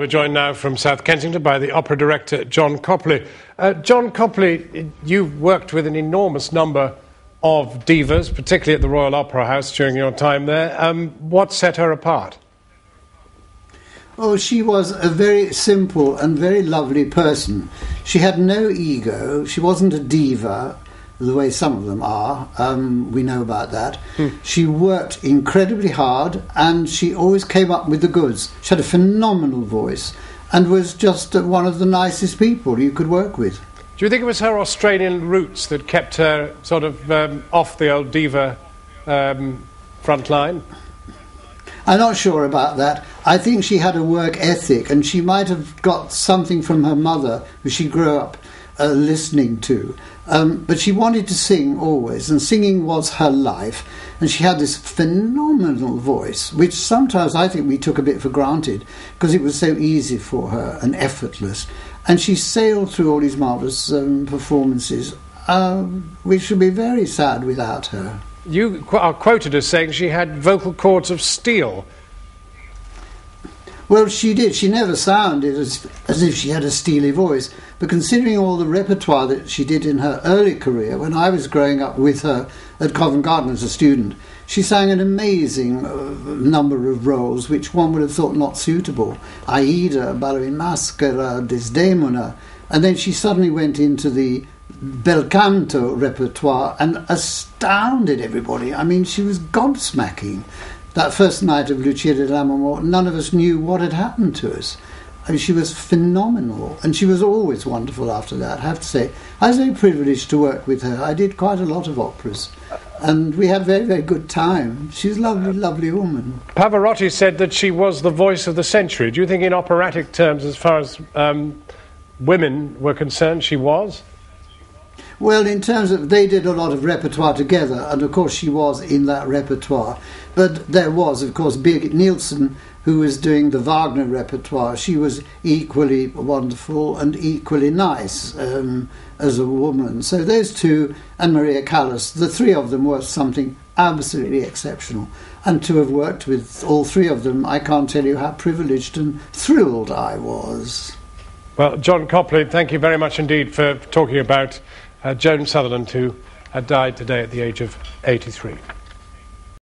We're joined now from South Kensington by the opera director, Joan Copley. Joan Copley, you've worked with an enormous number of divas, particularly at the Royal Opera House during your time there. What set her apart? Oh, she was a very simple and very lovely person. She had no ego. She wasn't a diva, the way some of them are. We know about that. She worked incredibly hard and she always came up with the goods. She had a phenomenal voice and was just one of the nicest people you could work with. Do you think it was her Australian roots that kept her sort of off the old diva front line? I'm not sure about that. I think she had a work ethic and she might have got something from her mother, who she grew up listening to. But she wanted to sing always, and singing was her life. And she had this phenomenal voice, which sometimes I think we took a bit for granted, because it was so easy for her and effortless. And she sailed through all these marvellous performances. We should be very sad without her. You are quoted as saying she had vocal cords of steel. Well, she did. She never sounded as if she had a steely voice. But considering all the repertoire that she did in her early career, when I was growing up with her at Covent Garden as a student, she sang an amazing number of roles which one would have thought not suitable. Aida, Ballo in Maschera, Desdemona. And then she suddenly went into the bel canto repertoire and astounded everybody. I mean, she was gobsmacking. That first night of Lucia di Lammermoor, none of us knew what had happened to us. I mean, she was phenomenal, and she was always wonderful after that, I have to say. I was very privileged to work with her. I did quite a lot of operas, and we had a very, very good time. She was a lovely, lovely woman. Pavarotti said that she was the voice of the century. Do you think in operatic terms, as far as women were concerned, she was? Well, in terms of, they did a lot of repertoire together, and of course she was in that repertoire. But there was, of course, Birgit Nilsson, who was doing the Wagner repertoire. She was equally wonderful and equally nice as a woman. So those two, and Maria Callas, the three of them were something absolutely exceptional. And to have worked with all three of them, I can't tell you how privileged and thrilled I was. Well, Joan Copley, thank you very much indeed for talking about Joan Sutherland, who had died today at the age of 83.